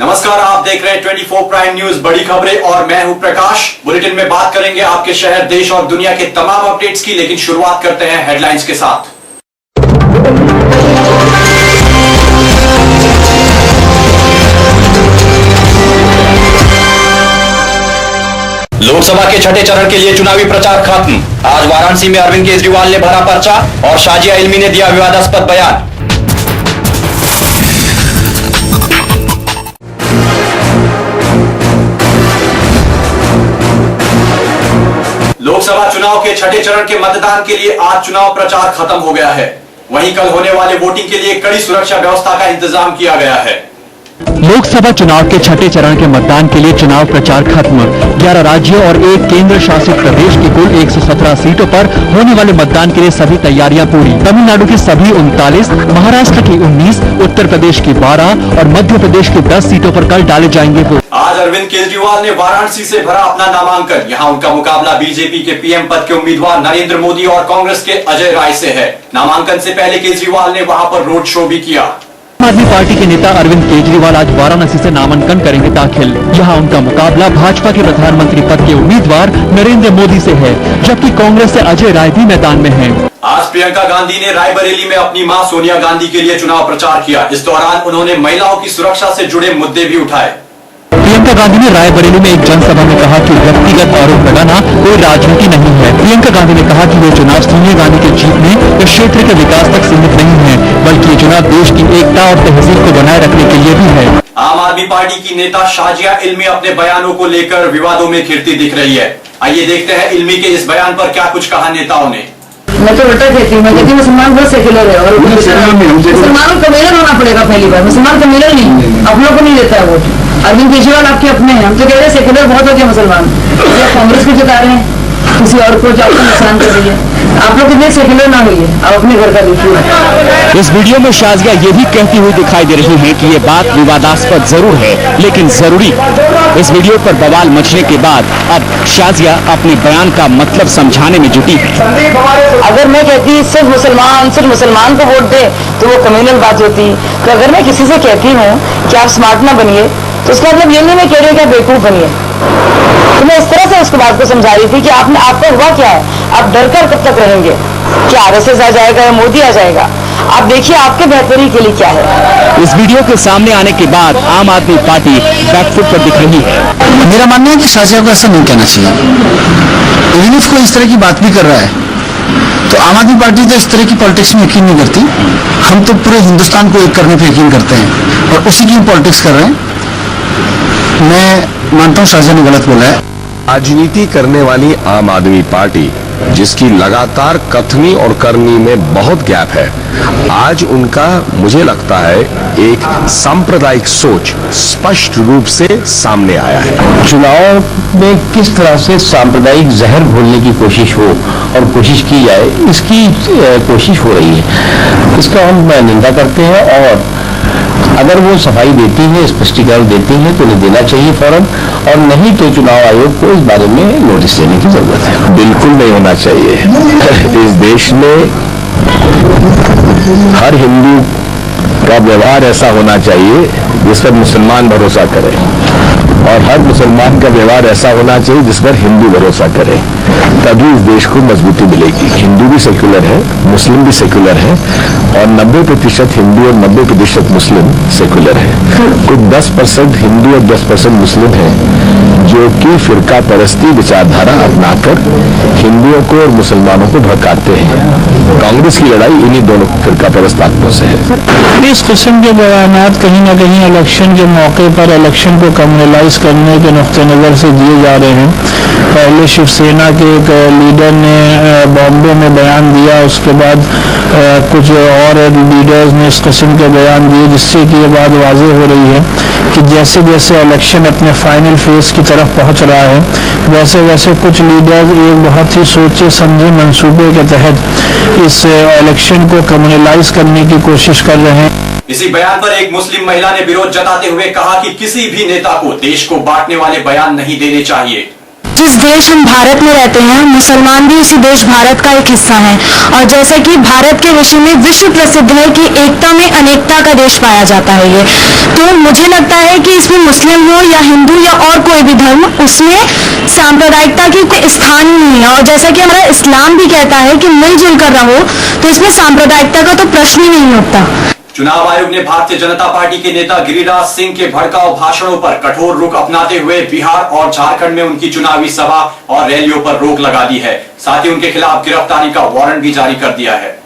नमस्कार, आप देख रहे हैं 24 प्राइम न्यूज बड़ी खबरें और मैं हूं प्रकाश। बुलेटिन में बात करेंगे आपके शहर, देश और दुनिया के तमाम अपडेट्स की, लेकिन शुरुआत करते हैं हेडलाइंस के साथ। लोकसभा के छठे चरण के लिए चुनावी प्रचार खत्म। आज वाराणसी में अरविंद केजरीवाल ने भरा पर्चा और शाजिया इल्मी ने दिया विवादास्पद बयान। लोकसभा चुनाव के छठे चरण के मतदान के लिए आज चुनाव प्रचार खत्म हो गया है। वहीं कल होने वाले वोटिंग के लिए कड़ी सुरक्षा व्यवस्था का इंतजाम किया गया है। लोकसभा चुनाव के छठे चरण के मतदान के लिए चुनाव प्रचार खत्म। 11 राज्यों और एक केंद्र शासित प्रदेश की कुल 117 सीटों पर होने वाले मतदान के लिए सभी तैयारियां पूरी। तमिलनाडु की सभी 39, महाराष्ट्र की 19, उत्तर प्रदेश की 12 और मध्य प्रदेश की 10 सीटों पर कल डाले जाएंगे वोट। आज अरविंद केजरीवाल ने वाराणसी से भरा अपना नामांकन। यहाँ उनका मुकाबला बीजेपी के पीएम पद के उम्मीदवार नरेंद्र मोदी और कांग्रेस के अजय राय से है। नामांकन से पहले केजरीवाल ने वहाँ पर रोड शो भी किया। आम आदमी पार्टी के नेता अरविंद केजरीवाल आज वाराणसी से नामांकन करेंगे दाखिल। यहाँ उनका मुकाबला भाजपा के प्रधानमंत्री पद के उम्मीदवार नरेंद्र मोदी से है, जबकि कांग्रेस से अजय राय भी मैदान में हैं। आज प्रियंका गांधी ने रायबरेली में अपनी मां सोनिया गांधी के लिए चुनाव प्रचार किया। इस दौरान उन्होंने महिलाओं की सुरक्षा से जुड़े मुद्दे भी उठाए। प्रियंका गांधी ने रायबरेली में एक जनसभा में कहा कि व्यक्तिगत आरोप लगाना कोई राजनीति नहीं है। प्रियंका गांधी ने कहा कि ये चुनाव सोनिया गांधी के जीतने या क्षेत्र के विकास तक सीमित नहीं है, बल्कि ये चुनाव देश की एकता और तहजीब को बनाए रखने के लिए भी है। आम आदमी पार्टी की नेता शाजिया इल्मी अपने बयानों को लेकर विवादों में घिरती दिख रही है। आइए देखते हैं इल्मी के इस बयान पर क्या कुछ कहा नेताओं ने। मैं तो उल्टा कहती हूँ, मैं कहती हूँ मुसलमान बहुत सेक्युलर है और मुसलमानों को मिलन होना पड़ेगा। पहली बार मुसलमान को मिलन नहीं, अपनों को नहीं देता है वोट। अरविंद केजरीवाल आपके अपने हैं, हम तो कह रहे हैं सेक्युलर बहुत हो गया मुसलमान। आप कांग्रेस को जिता रहे हैं, किसी और को जाकर नुकसान कर रही है। आप लोग कितने सेक्युलर ना हुई है, आप अपने घर का देखिए। इस वीडियो में शाजिया ये भी कहती हुई दिखाई दे रही है कि ये बात विवादास्पद जरूर है, लेकिन जरूरी। इस वीडियो पर बवाल मचने के बाद अब शाजिया अपने बयान का मतलब समझाने में जुटी है। अगर मैं कहती सिर्फ मुसलमान को वोट दे तो वो कम्युनल बात होती। तो अगर मैं किसी से कहती हूँ कि आप स्मार्ट ना बनिए, तो उसका मतलब ये नहीं मैं कह रही हूँ कि आप बेवकूफ बनिए। तो मैं इस तरह से उसको बात को समझा रही थी कि आपका हुआ क्या है, आप डर कर कब तक रहेंगे कि आरएसएस आ जाएगा या मोदी आ जाएगा। आप देखिए आपके बेहतरी के लिए क्या है। इस वीडियो के सामने आने के बाद आम आदमी पार्टी बैकफुट पर दिख रही है। मेरा मानना है कि शाजिया को ऐसा नहीं कहना चाहिए। इवन इफ कोई इस तरह की बात भी कर रहा है तो आम आदमी पार्टी तो इस तरह की पॉलिटिक्स में यकीन नहीं करती। हम तो पूरे हिंदुस्तान को एक करने पर यकीन करते हैं और उसी की पॉलिटिक्स कर रहे हैं। मैं मानता हूँ शाजिया ने गलत बोला है। राजनीति करने वाली आम आदमी पार्टी, जिसकी लगातार कथनी और करनी में बहुत गैप है, आज उनका मुझे लगता है एक सांप्रदायिक सोच स्पष्ट रूप से सामने आया है। चुनाव में किस तरह से सांप्रदायिक जहर घोलने की कोशिश हो और कोशिश की जाए, इसकी कोशिश हो रही है। इसका हम निंदा करते हैं और अगर वो सफाई देती है, स्पष्टीकरण देती है तो उन्हें देना चाहिए फौरन, और नहीं तो चुनाव आयोग को इस बारे में नोटिस देने की जरूरत है। बिल्कुल नहीं होना चाहिए। इस देश में हर हिंदू का व्यवहार ऐसा होना चाहिए जिस पर मुसलमान भरोसा करे, और हर मुसलमान का व्यवहार ऐसा होना चाहिए जिस पर हिंदू भरोसा करे। तभी इस देश को मजबूती मिलेगी। हिंदू भी सेक्युलर है, मुस्लिम भी सेक्युलर है, और 90% हिंदू और 90% मुस्लिम सेक्युलर है। कुछ 10% हिंदू और 10% मुस्लिम है जो कि फिरका परस्ती विचारधारा अपनाकर हिंदुओं को और मुसलमानों को भड़काते हैं। कांग्रेस की लड़ाई इन्हीं दोनों फिरका परस्त ताकतों से है। इस किस्म के बयान कहीं न कहीं इलेक्शन के मौके पर इलेक्शन को कम्युनलाइज करने के नुक्ते नज़र से दिए जा रहे हैं। पहले शिवसेना के एक लीडर ने बॉम्बे में बयान दिया, उसके बाद कुछ और लीडर्स ने इस किस्म के बयान दिए, जिससे कि ये बात वाज़ेह हो रही है कि जैसे जैसे इलेक्शन अपने फाइनल फेज की तरफ पहुंच रहा है, वैसे वैसे कुछ लीडर्स एक बहुत ही सोचे समझे मंसूबे के तहत इस इलेक्शन को कम्युनलाइज करने की कोशिश कर रहे हैं। इसी बयान पर एक मुस्लिम महिला ने विरोध जताते हुए कहा कि किसी भी नेता को देश को बांटने वाले बयान नहीं देने चाहिए। जिस देश हम भारत में रहते हैं, मुसलमान भी उसी देश भारत का एक हिस्सा है। और जैसा कि भारत के विषय में विश्व प्रसिद्ध है कि एकता में अनेकता का देश पाया जाता है ये, तो मुझे लगता है कि इसमें मुस्लिम हो या हिंदू या और कोई भी धर्म, उसमें सांप्रदायिकता की कोई स्थान ही नहीं है। और जैसा कि हमारा इस्लाम भी कहता है कि मिलजुल कर रहो, तो इसमें सांप्रदायिकता का तो प्रश्न ही नहीं उठता। चुनाव आयोग ने भारतीय जनता पार्टी के नेता गिरिराज सिंह के भड़काऊ भाषणों पर कठोर रुख अपनाते हुए बिहार और झारखंड में उनकी चुनावी सभा और रैलियों पर रोक लगा दी है। साथ ही उनके खिलाफ गिरफ्तारी का वारंट भी जारी कर दिया है।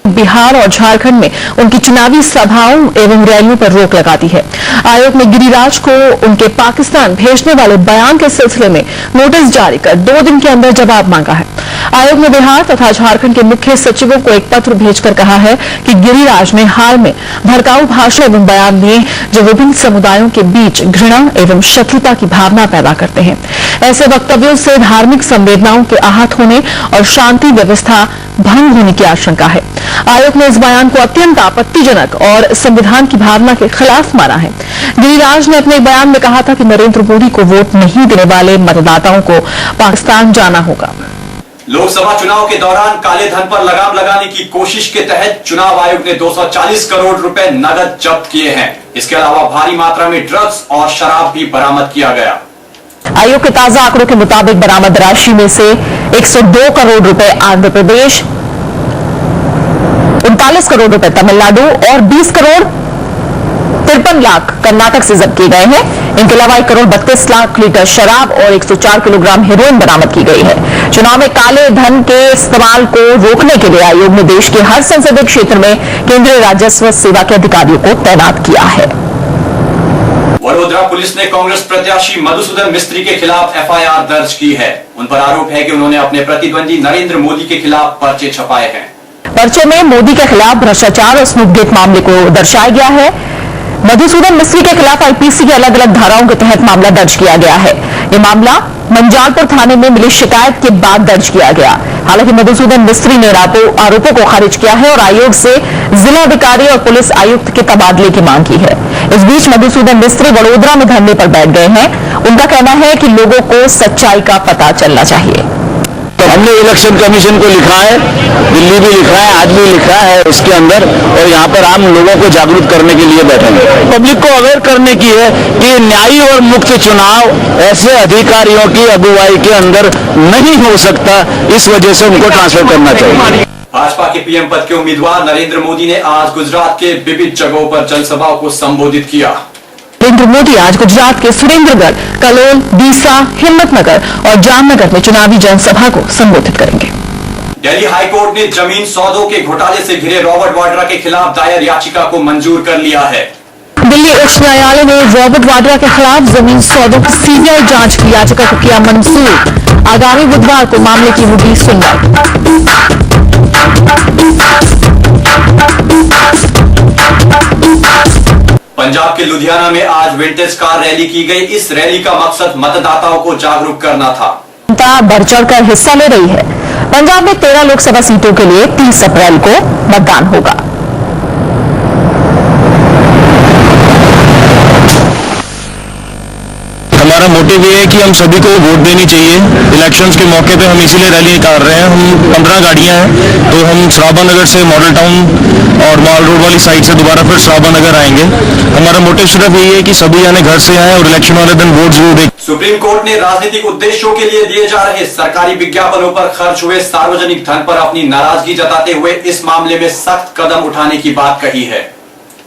बिहार और झारखंड में उनकी चुनावी सभाओं एवं रैलियों पर रोक लगा दी है। आयोग ने गिरिराज को उनके पाकिस्तान भेजने वाले बयान के सिलसिले में नोटिस जारी कर 2 दिन के अंदर जवाब मांगा है। आयोग ने बिहार तथा झारखंड के मुख्य सचिवों को एक पत्र भेजकर कहा है कि गिरिराज ने हाल में भड़काऊ भाषण एवं बयान दिए जो विभिन्न समुदायों के बीच घृणा एवं शत्रुता की भावना पैदा करते हैं। ऐसे वक्तव्यों से धार्मिक संवेदनाओं के आहत होने और शांति व्यवस्था भंग होने की आशंका है। आयोग ने इस बयान को अत्यंत आपत्तिजनक और संविधान की भावना के खिलाफ माना है। गिरिराज ने अपने बयान में कहा था कि नरेंद्र मोदी को वोट नहीं देने वाले मतदाताओं को पाकिस्तान जाना होगा। लोकसभा चुनाव के दौरान काले धन पर लगाम लगाने की कोशिश के तहत चुनाव आयोग ने 240 करोड़ रुपए नगद जब्त किए हैं। इसके अलावा भारी मात्रा में ड्रग्स और शराब भी बरामद किया गया। आयोग के ताजा आंकड़ों के मुताबिक बरामद राशि में से 102 करोड़ रुपए आंध्र प्रदेश, 39 करोड़ रुपए तमिलनाडु और 20 करोड़ 53 लाख कर्नाटक से जब्त किए गए हैं। इनके अलावा 1 करोड़ 32 लाख लीटर शराब और 104 किलोग्राम हेरोइन बरामद की गई है। चुनाव में काले धन के इस्तेमाल को रोकने के लिए आयोग ने देश के हर संसदीय क्षेत्र में केंद्रीय राजस्व सेवा के अधिकारियों को तैनात किया है। वडोदरा पुलिस ने कांग्रेस प्रत्याशी मधुसूदन मिस्त्री के खिलाफ एफआईआर दर्ज की है। उन पर आरोप है कि उन्होंने अपने प्रतिद्वंदी नरेंद्र मोदी के खिलाफ पर्चे छपाए हैं। पर्चे में मोदी के खिलाफ भ्रष्टाचार और स्नूपगेट मामले को दर्शाया गया है। मधुसूदन मिस्त्री के खिलाफ आईपीसी की अलग अलग धाराओं के तहत मामला दर्ज किया गया है। यह मामला मंजालपुर थाने में मिली शिकायत के बाद दर्ज किया गया। हालांकि मधुसूदन मिस्त्री ने आरोपों को खारिज किया है और आयोग से जिला अधिकारी और पुलिस आयुक्त के तबादले की मांग की है। इस बीच मधुसूदन मिस्त्री वडोदरा में धरने पर बैठ गए हैं। उनका कहना है कि लोगों को सच्चाई का पता चलना चाहिए। तो हमने इलेक्शन कमीशन को लिखा है, दिल्ली भी लिखा है, आज भी लिखा है उसके अंदर, और यहाँ पर आम लोगों को जागरूक करने के लिए बैठे हैं। पब्लिक को अवेयर करने की है कि न्यायी और मुक्त चुनाव ऐसे अधिकारियों की अगुवाई के अंदर नहीं हो सकता, इस वजह से उनको ट्रांसफर करना चाहिए। भाजपा के पीएम पद के उम्मीदवार नरेंद्र मोदी ने आज गुजरात के विविध जगहों पर जनसभाओं को संबोधित किया। नरेंद्र मोदी आज गुजरात के सुरेंद्रगढ़, कलोल, डीसा, हिम्मतनगर और जामनगर में चुनावी जनसभा को संबोधित करेंगे। दिल्ली हाईकोर्ट ने जमीन सौदों के घोटाले से घिरे रॉबर्ट वाड्रा के खिलाफ दायर याचिका को मंजूर कर लिया है। दिल्ली उच्च न्यायालय ने रॉबर्ट वाड्रा के खिलाफ जमीन सौदों की सीबीआई जांच की याचिका को किया मंजूर। आगामी बुधवार को मामले की होगी सुनवाई। पंजाब के लुधियाना में आज विंटेज कार रैली की गई। इस रैली का मकसद मतदाताओं को जागरूक करना था। जनता बढ़ चढ़कर हिस्सा ले रही है। पंजाब में 13 लोकसभा सीटों के लिए 30 अप्रैल को मतदान होगा। हमारा मोटिव ये है कि हम सभी को वोट देनी चाहिए। इलेक्शंस के मौके पे हम इसीलिए रैली निकाल रहे हैं। हम 15 गाड़ियां हैं, तो हम सराबा नगर से मॉडल टाउन और मॉल रोड वाली साइड से दोबारा फिर सराबा नगर आएंगे। हमारा मोटिव सिर्फ यही है कि सभी यानी घर से आए और इलेक्शन वाले दिन वोट जरूर दें। सुप्रीम कोर्ट ने राजनीतिक उद्देश्यों के लिए दिए जा रहे सरकारी विज्ञापनों पर खर्च हुए सार्वजनिक धन पर अपनी नाराजगी जताते हुए इस मामले में सख्त कदम उठाने की बात कही है।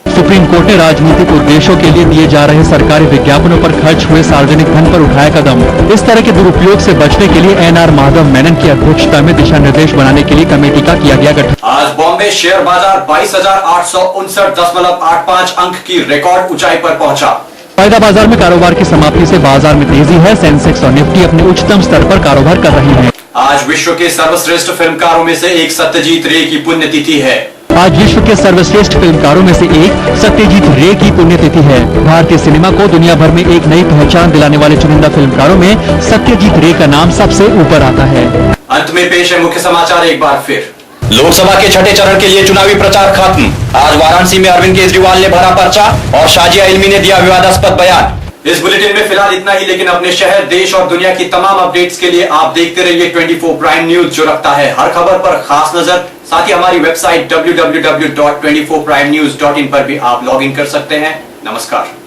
सुप्रीम कोर्ट ने राजनीतिक उद्देश्यों के लिए दिए जा रहे सरकारी विज्ञापनों पर खर्च हुए सार्वजनिक धन पर उठाया कदम। इस तरह के दुरुपयोग से बचने के लिए एनआर माधव मेनन की अध्यक्षता में दिशा निर्देश बनाने के लिए कमेटी का किया गया गठन। आज बॉम्बे शेयर बाजार 22,859.85 अंक की रिकॉर्ड ऊंचाई पर पहुंचा। वायदा बाजार में कारोबार की समाप्ति से बाजार में तेजी है। सेंसेक्स और निफ्टी अपने उच्चतम स्तर पर कारोबार कर रही हैं। आज विश्व के सर्वश्रेष्ठ फिल्मकारों में से एक सत्यजीत रे की पुण्यतिथि है। आज विश्व के सर्वश्रेष्ठ फिल्मकारों में से एक सत्यजीत रे की पुण्यतिथि है। भारतीय सिनेमा को दुनिया भर में एक नई पहचान दिलाने वाले चुनिंदा फिल्मकारों में सत्यजीत रे का नाम सबसे ऊपर आता है। अंत में पेश है मुख्य समाचार एक बार फिर। लोकसभा के छठे चरण के लिए चुनावी प्रचार खत्म। आज वाराणसी में अरविंद केजरीवाल ने भरा पर्चा और शाजिया इल्मी ने दिया विवादास्पद बयान। इस बुलेटिन में फिलहाल इतना ही, लेकिन अपने शहर, देश और दुनिया की तमाम अपडेट्स के लिए आप देखते रहिए 24 प्राइम न्यूज, जो रखता है हर खबर पर खास नजर। साथ ही हमारी वेबसाइट www.24primenews.in पर भी आप लॉग इन कर सकते हैं। नमस्कार।